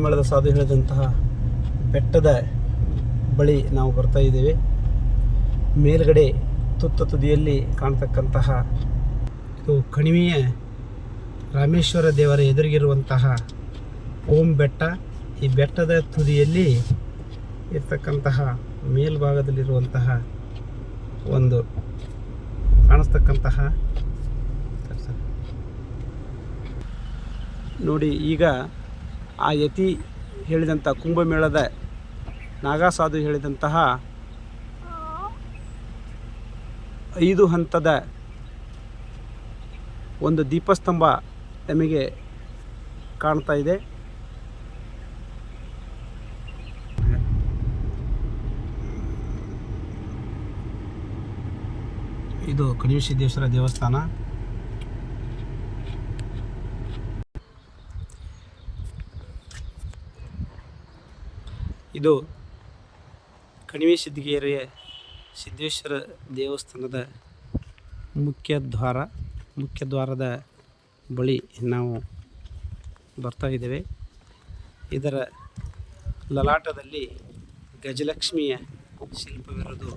ಮೇಳದ ಸಾಧು ಹೇಳಿದಂತಹ ಬೆಟ್ಟದ ಬಳಿ ನಾವು ಬರ್ತಾ ಇದ್ದೇವೆ. ಮೇಲ್ಗಡೆ ತುದಿಯಲ್ಲಿ ಕಾಣ್ತಕ್ಕಂತಹ ಇದು ಕಣಿವೆಯ ರಾಮೇಶ್ವರ ದೇವರ ಎದುರಿಗಿರುವಂತಹ ಓಂ ಬೆಟ್ಟ. ಈ ಬೆಟ್ಟದ ತುದಿಯಲ್ಲಿ ಇರ್ತಕ್ಕಂತಹ ಮೇಲ್ಭಾಗದಲ್ಲಿರುವಂತಹ ಒಂದು ಕಾಣಿಸ್ತಕ್ಕಂತಹ ನೋಡಿ, ಈಗ ಆ ಯತಿ ಹೇಳಿದಂಥ ಕುಂಭಮೇಳದ ನಾಗಾಸಾಧು ಹೇಳಿದಂತಹ 5 ಹಂತದ ಒಂದು ದೀಪಸ್ತಂಭ ನಮಗೆ ಕಾಣ್ತಾ ಇದೆ. ಇದು ಕಣಿವೆ ಸಿದ್ದೇಶ್ವರ ದೇವಸ್ಥಾನ. ಇದು ಕಣಿವೆ ಸಿದ್ಧಗಿರಿಯ ಸಿದ್ದೇಶ್ವರ ದೇವಸ್ಥಾನದ ಮುಖ್ಯದ್ವಾರದ ಬಳಿ ನಾವು ಬರ್ತಾ ಇದ್ದೇವೆ. ಇದರ ಲಲಾಟದಲ್ಲಿ ಗಜಲಕ್ಷ್ಮಿಯ ಶಿಲ್ಪವಿರುವುದು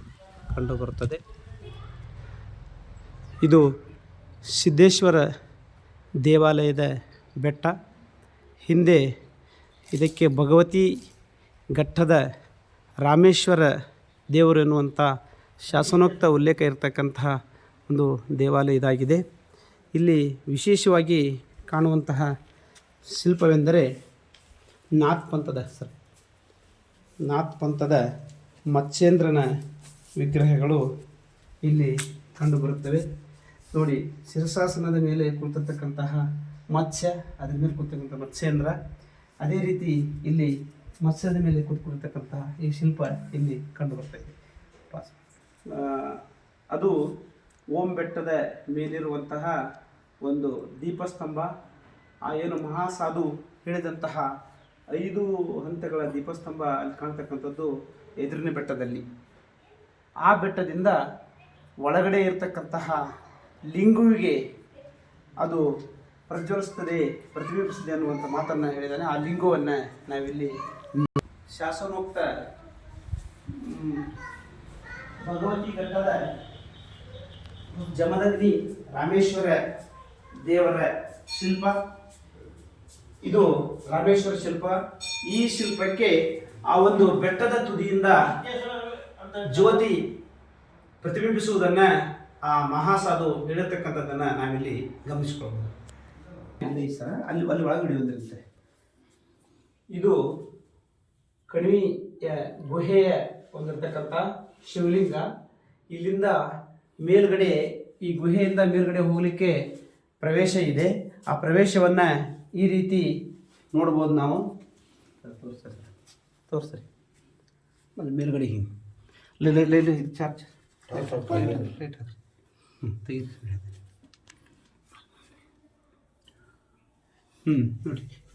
ಕಂಡುಬರುತ್ತದೆ. ಇದು ಸಿದ್ದೇಶ್ವರ ದೇವಾಲಯದ ಬೆಟ್ಟ. ಹಿಂದೆ ಇದಕ್ಕೆ ಭಗವತಿ ಘಟ್ಟದ ರಾಮೇಶ್ವರ ದೇವರು ಎನ್ನುವಂಥ ಶಾಸನೋಕ್ತ ಉಲ್ಲೇಖ ಇರತಕ್ಕಂತಹ ಒಂದು ದೇವಾಲಯ ಇದಾಗಿದೆ. ಇಲ್ಲಿ ವಿಶೇಷವಾಗಿ ಕಾಣುವಂತಹ ಶಿಲ್ಪವೆಂದರೆ ನಾಥ್ ಪಂಥದ ಮತ್ಸ್ಯೇಂದ್ರನ ವಿಗ್ರಹಗಳು ಇಲ್ಲಿ ಕಂಡುಬರುತ್ತವೆ. ನೋಡಿ, ಶಿರಸಾಸನದ ಮೇಲೆ ಕುಳಿತಕ್ಕಂತಹ ಮತ್ಸ್ಯ, ಅದರ ಮೇಲೆ ಕುಳಿತಕ್ಕಂಥ ಮತ್ಸ್ಯೇಂದ್ರ, ಅದೇ ರೀತಿ ಇಲ್ಲಿ ಮತ್ಸ್ಯದ ಮೇಲೆ ಕುಳಿತಕ್ಕಂತಹ ಈ ಶಿಲ್ಪ ಇಲ್ಲಿ ಕಂಡುಬರ್ತದೆ. ಅದು ಓಂ ಬೆಟ್ಟದ ಮೇಲಿರುವಂತಹ ಒಂದು ದೀಪಸ್ತಂಭ. ಆ ಏನು ಮಹಾಸಾಧು ಹೇಳಿದಂತಹ 5 ಹಂತಗಳ ದೀಪಸ್ತಂಭ ಅಲ್ಲಿ ಕಾಣ್ತಕ್ಕಂಥದ್ದು ಎದುರಿನ ಬೆಟ್ಟದಲ್ಲಿ. ಆ ಬೆಟ್ಟದಿಂದ ಒಳಗಡೆ ಇರತಕ್ಕಂತಹ ಲಿಂಗುವಿಗೆ ಅದು ಪ್ರತಿಬಿಂಬಿಸ್ತದೆ ಅನ್ನುವಂಥ ಮಾತನ್ನು ಹೇಳಿದ್ದಾನೆ. ಆ ಲಿಂಗವನ್ನು ನಾವಿಲ್ಲಿ ಶಾಸನೋಕ್ತ ಭಗವತಿ ಘಟ್ಟದ ಜಮದಗ್ನಿ ರಾಮೇಶ್ವರ ದೇವರ ಶಿಲ್ಪ. ಇದು ರಾಮೇಶ್ವರ ಶಿಲ್ಪ. ಈ ಶಿಲ್ಪಕ್ಕೆ ಆ ಒಂದು ಬೆಟ್ಟದ ತುದಿಯಿಂದ ಜ್ಯೋತಿ ಪ್ರತಿಬಿಂಬಿಸುವುದನ್ನು ಆ ಮಹಾಸಾಧು ಹೇಳಿರ್ತಕ್ಕಂಥದ್ದನ್ನು ನಾವಿಲ್ಲಿ ಗಮನಿಸಿಕೊಳ್ಬೋದು. ಅಲ್ಲಿ ಒಳಗಡೆ ಬಂದಿರುತ್ತೆ. ಇದು ಕಣಿವೆಯ ಗುಹೆಯ ಒಂದಿರ್ತಕ್ಕಂಥ ಶಿವಲಿಂಗ. ಇಲ್ಲಿಂದ ಮೇಲ್ಗಡೆ, ಈ ಗುಹೆಯಿಂದ ಮೇಲ್ಗಡೆ ಹೋಗಲಿಕ್ಕೆ ಪ್ರವೇಶ ಇದೆ. ಆ ಪ್ರವೇಶವನ್ನು ಈ ರೀತಿ ನೋಡ್ಬೋದು ನಾವು. ತೋರಿಸ್ರಿ ಅಲ್ಲಿ ಮೇಲ್ಗಡೆ ಹಿಂಗೆ ಚಾರ್ಜ್ ನೋಡಿ,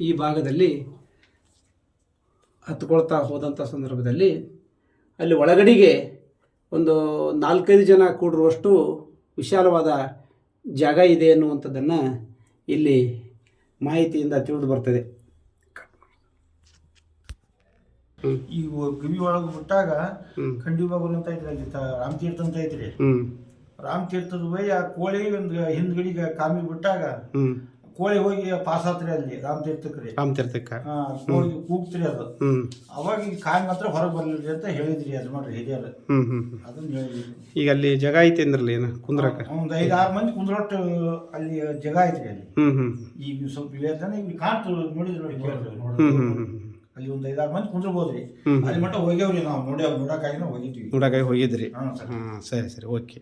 ಈ ಭಾಗದಲ್ಲಿ ಹತ್ಕೊಳ್ತಾ ಹೋದಂಥ ಸಂದರ್ಭದಲ್ಲಿ ಅಲ್ಲಿ ಒಳಗಡೆಗೆ ಒಂದು 4-5 ಜನ ಕೂಡಿರುವಷ್ಟು ವಿಶಾಲವಾದ ಜಾಗ ಇದೆ ಅನ್ನುವಂಥದ್ದನ್ನು ಇಲ್ಲಿ ಮಾಹಿತಿಯಿಂದ ತಿಳಿದು ಬರ್ತದೆ. ಈ ಗವಿ ಒಳಗೆ ಬಿಟ್ಟಾಗ ಖಂಡಿಬಾಗುಲ್ ಅಂತ ಐತ್ರಿ, ಅಲ್ಲಿ ರಾಮತೀರ್ಥ ಅಂತ ಐತ್ರಿ. ರಾಮತೀರ್ಥದ ಬೈ ಆ ಕೋಳಿ ಒಂದು ಹಿಂದ್ಗಡಿಗೆ ಕಾಮಿ ಬಿಟ್ಟಾಗ ಕೋಳಿ ಹೋಗಿ ಪಾಸ್ ಆತ್ರಿ ಅಲ್ಲಿ ರಾಮತೀರ್ಥಕ್ಕೆ. ಕೋಳಿ ಕೂಗ್ತ್ರಿ ಅದು. ಅವಾಗ ಈ ಕಾಯಿ ಮಾತ್ರ ಹೊರಗೆ ಬರ್ಲಿರಿ ಅಂತ ಹೇಳಿದ್ರಿ ಯಜಮಾನ್ರಿ ಹಿರಿಯರು. ಅದನ್ನ ಹೇಳಿದ್ರಿ. ಈಗ ಅಲ್ಲಿ ಜಾಗ ಐತಿ ಅಂದ್ರಲ್ಲ, ಏನು ಕುಂದ್ರಕ ಒಂದು 5-6 ಮಂದಿ ಕುಂದ್ರೊಟ್ಟು ಅಲ್ಲಿ ಜಾಗ ಐತ್ರಿ ಅಲ್ಲಿ. ಈಗ ಸ್ವಲ್ಪ ಜನ ಈಗ ಕಾಣ್ತು ನೋಡಿದ್ರಿ, ನೋಡಿ ಕೇಳಿದ್ರಿ. ಅಲ್ಲಿ ಒಂದು 5-6 ಮಂದಿ ಕುಂದ್ರಬೋದ್ರಿ. ಅಲ್ಲಿ ಮಟ್ಟ ಹೋಗ್ಯಾವ್ರಿ ನಾವು ನೋಡಕ್ಕಾಗಿ ಹೋಗಿದ್ವಿ. ಹೋಗಿದ್ರಿ. ಸರಿ ಓಕೆ.